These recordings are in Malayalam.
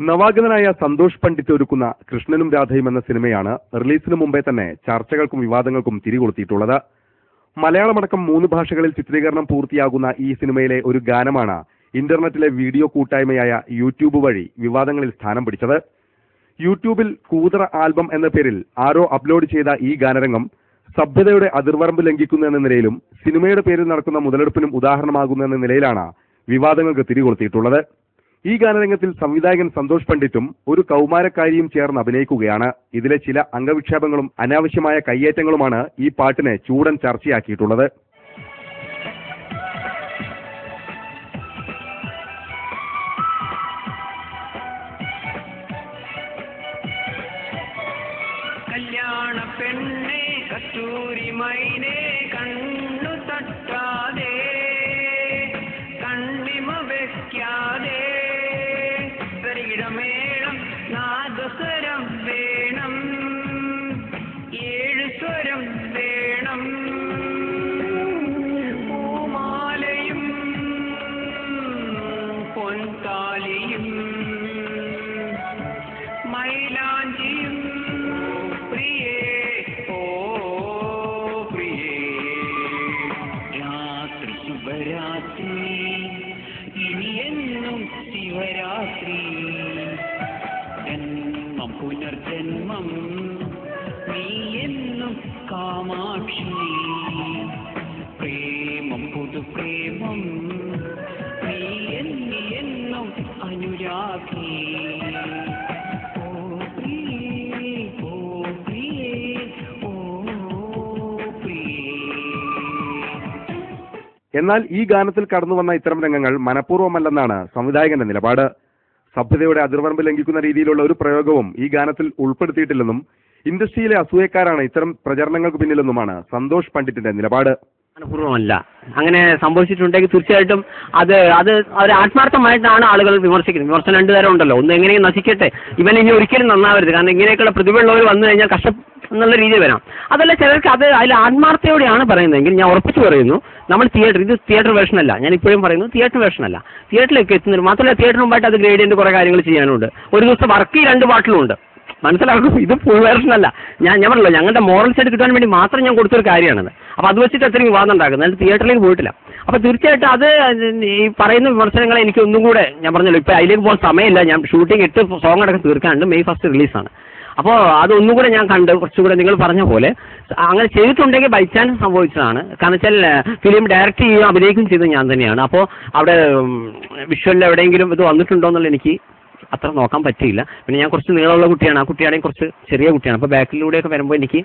നവാഗതനായ സന്തോഷ് പണ്ഡിറ്റ് ഒരുക്കുന്ന കൃഷ്ണനും രാധയും എന്ന സിനിമയാണ് റിലീസിന് മുമ്പേ തന്നെ ചർച്ചകൾക്കും വിവാദങ്ങൾക്കും തിരികൊളുത്തിയിട്ടുള്ളത്. മലയാളമടക്കം 3 ഭാഷകളിൽ ചിത്രീകരണം പൂർത്തിയാകുന്ന ഈ സിനിമയിലെ ഒരു ഗാനമാണ് ഇന്റർനെറ്റിലെ വീഡിയോ കൂട്ടായ്മയായ യൂട്യൂബ് വഴി വിവാദങ്ങളിൽ സ്ഥാനം പിടിച്ചത്. യൂട്യൂബിൽ കൂതറ ആൽബം എന്ന പേരിൽ ആരോ അപ്ലോഡ് ചെയ്ത ഈ ഗാനരംഗം സഭ്യതയുടെ അതിർവരമ്പ് ലംഘിക്കുന്നു എന്ന നിലയിലും സിനിമയുടെ പേരിൽ നടക്കുന്ന മുതലെടുപ്പിനും ഉദാഹരണമാകുന്നു എന്ന നിലയിലാണ് വിവാദങ്ങൾക്ക് തിരികൊളുത്തിയിട്ടുള്ളത്. ഈ ഗാനരംഗത്തിൽ സംവിധായകൻ സന്തോഷ് പണ്ഡിറ്റും ഒരു കൗമാരക്കാരിയും ചേർന്ന് അഭിനയിക്കുകയാണ്. ഇതിലെ ചില അംഗവിക്ഷേപങ്ങളും അനാവശ്യമായ കയ്യേറ്റങ്ങളുമാണ് ഈ പാട്ടിനെ ചൂടൻ ചർച്ചയാക്കിയിട്ടുള്ളത്. കല്യാണ പെണ്ണെ കസ്തൂരി മൈനെ കണ്ണു തട്ടാതെ കണ്ണിമ വെക്കാതെ സ്വരിടമേളം നാദസ്വരം വേണം 7 സ്വരം വേണം പൂമാലയും പൊൻതാലിയും മൈലാഞ്ചിയും പ്രിയേ ഓ പ്രിയേ രാത്രി ശുഭരാത്രി ഇനിയെന്നും ശിവരാത്രി ജന്മം പുനർജന്മം നീ എന്നും കാമാക്ഷി പ്രേമം പുതുപ്രേമം നീ എന്നും അനുരാഗി എന്നാൽ ഈ ഗാനത്തിൽ കടന്നുവന്ന ഇത്തരം രംഗങ്ങൾ മനഃപൂർവ്വമല്ലെന്നാണ് സംവിധായകന്റെ നിലപാട്. സഭ്യതയുടെ അതിർവരമ്പ് ലംഘിക്കുന്ന രീതിയിലുള്ള ഒരു പ്രയോഗവും ഈ ഗാനത്തിൽ ഉൾപ്പെടുത്തിയിട്ടില്ലെന്നും ഇൻഡസ്ട്രിയിലെ അസൂയക്കാരാണ് ഇത്തരം പ്രചരണങ്ങൾക്ക് പിന്നിലെന്നുമാണ് സന്തോഷ് പണ്ഡിറ്റിന്റെ നിലപാട്. മനഃപൂർവ്വമല്ല, അങ്ങനെ സംഭവിച്ചിട്ടുണ്ടെങ്കിൽ തീർച്ചയായിട്ടും അത് ഒരു ആത്മാർത്ഥമായിട്ടാണ് ആളുകൾ വിമർശിക്കുന്നത്. വിമർശനം 2 തരം ഉണ്ടല്ലോ. ഒന്ന് എങ്ങനെയും നശിക്കട്ടെ, ഇവൻ ഇനി ഒരിക്കലും നന്നാവരുത്, കാരണം ഇങ്ങനെയൊക്കെയുള്ള പ്രതിഭയുള്ളവർ വന്നു കഴിഞ്ഞാൽ എന്നുള്ള രീതി വരാം. അതല്ല, ചിലർക്ക് അതിൽ ആത്മാർത്ഥയോടെയാണ് പറയുന്നതെങ്കിൽ ഞാൻ ഉറപ്പിച്ചു പറയുന്നു, നമ്മൾ ഇത് തിയേറ്റർ വേർഷൻ അല്ല, ഞാൻ ഇപ്പോഴും പറയുന്നു തിയേറ്റർ വേർഷൻ അല്ല. തിയേറ്ററിലേക്ക് എത്തുന്നത് മാത്രമല്ല, തിയേറ്ററിന് മുമ്പായിട്ട് അത് ഗ്രേഡിയന്റ് കുറേ കാര്യങ്ങൾ ചെയ്യാനുണ്ട്. ഒരു ദിവസം വർക്ക് 2 പാട്ടിലുണ്ട്, മനസ്സിലാക്കും. ഇത് ഫുൾ വേർഷൻ അല്ല. ഞാൻ പറഞ്ഞല്ലോ, ഞങ്ങളുടെ മോറൽ സൈഡ് കിട്ടാൻ വേണ്ടി മാത്രം ഞാൻ കൊടുത്തൊരു കാര്യമാണത്. അപ്പോൾ അത് വെച്ചിട്ട് അത്രയും വിവാദം ഉണ്ടാക്കുന്നത്, അതിൽ തിയേറ്ററിലേക്ക് പോയിട്ടില്ല. അപ്പോൾ തീർച്ചയായിട്ടും അത് ഈ പറയുന്ന വിമർശനങ്ങളെ എനിക്ക് ഒന്നും കൂടെ, ഞാൻ പറഞ്ഞല്ലോ, ഇപ്പോൾ അതിലേക്ക് പോകാൻ സമയമില്ല. ഞാൻ ഷൂട്ടിംഗ് 8 സോങ് അടക്കം തീർക്കാനുണ്ട്. May 1 റിലീസാണ്. അപ്പോൾ അതൊന്നും കൂടെ ഞാൻ കണ്ട് കുറച്ചുകൂടെ നിങ്ങൾ പറഞ്ഞ പോലെ അങ്ങനെ ചെയ്തിട്ടുണ്ടെങ്കിൽ ബൈ ചാൻസ് സംഭവിച്ചതാണ്. കാരണം വെച്ചാൽ ഫിലിം ഡയറക്റ്റ് ചെയ്യുകയും അഭിനയിക്കുകയും ചെയ്തത് ഞാൻ തന്നെയാണ്. അപ്പോൾ അവിടെ വിഷ്വലിൽ എവിടെയെങ്കിലും ഇത് വന്നിട്ടുണ്ടോ എന്നുള്ള എനിക്ക് അത്ര നോക്കാൻ പറ്റിയില്ല. പിന്നെ ഞാൻ കുറച്ച് നീളമുള്ള കുട്ടിയാണ്, ആ കുട്ടിയാണെങ്കിൽ കുറച്ച് ചെറിയ കുട്ടിയാണ്. അപ്പോൾ ബാക്കിലൂടെയൊക്കെ വരുമ്പോൾ എനിക്ക്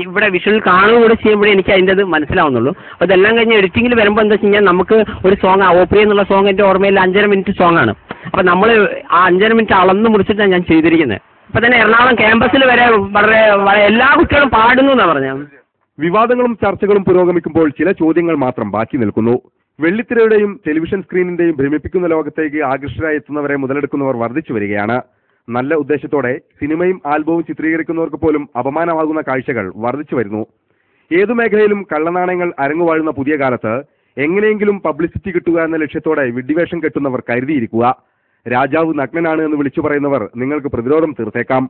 ഇവിടെ വിഷ്വൽ കാണുകയൂടെ ചെയ്യുമ്പോഴേ എനിക്ക് അതിൻ്റെ അത് മനസ്സിലാവുന്നുള്ളൂ. അപ്പോൾ ഇതെല്ലാം കഴിഞ്ഞ് എഡിറ്റിങ്ങിൽ വരുമ്പോൾ എന്താ വെച്ച് കഴിഞ്ഞാൽ നമുക്ക് ഒരു സോങ് ഓപ്പറി എന്നുള്ള സോങ് എൻ്റെ ഓർമ്മയിൽ 5.5 മിനിറ്റ് സോങ്ങാണ്. അപ്പോൾ നമ്മൾ ആ 5.5 മിനിറ്റ് അളന്ന് മുറിച്ചിട്ടാണ് ഞാൻ ചെയ്തിരിക്കുന്നത്. ഇപ്പൊ തന്നെ എറണാകുളം ക്യാമ്പസിൽ വരെ വളരെ എല്ലാ കുട്ടികളും പാടുന്നു എന്നാ പറഞ്ഞത്. വിവാദങ്ങളും ചർച്ചകളും പുരോഗമിക്കുമ്പോൾ ചില ചോദ്യങ്ങൾ മാത്രം ബാക്കി നിൽക്കുന്നു. വെള്ളിത്തിരയുടെയും ടെലിവിഷൻ സ്ക്രീനിന്റെയും ഭ്രമിപ്പിക്കുന്ന ലോകത്തേക്ക് ആകർഷകരായി എത്തുന്നവരെ മുതലെടുക്കുന്നവർ വർദ്ധിച്ചു വരികയാണ്. നല്ല ഉദ്ദേശത്തോടെ സിനിമയും ആൽബവും ചിത്രീകരിക്കുന്നവർക്ക് പോലും അപമാനമാകുന്ന കാഴ്ചകൾ വർദ്ധിച്ചു വരുന്നു. ഏതു മേഖലയിലും കള്ളനാണയങ്ങൾ അരങ്ങുവാഴുന്ന പുതിയ കാലത്ത് എങ്ങനെയെങ്കിലും പബ്ലിസിറ്റി കിട്ടുക എന്ന ലക്ഷ്യത്തോടെ വിഡ്ഢിവേഷം കെട്ടുന്നവർ കരുതിയിരിക്കുക. രാജാവ് നഗ്നനാണ് എന്ന് വിളിച്ചു പറയുന്നവർ നിങ്ങൾക്ക് പ്രതിരോധം തീർത്തേക്കാം.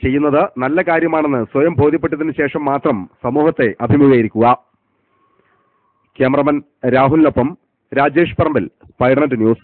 ചെയ്യുന്നത് നല്ല കാര്യമാണെന്ന് സ്വയം ബോധ്യപ്പെട്ടതിന് ശേഷം മാത്രം സമൂഹത്തെ അഭിമുഖീകരിക്കുക. ക്യാമറമാൻ രാഹുലിനൊപ്പം രാജേഷ് പറമ്പിൽ, സ്പൈഡർനെറ്റ് ന്യൂസ്.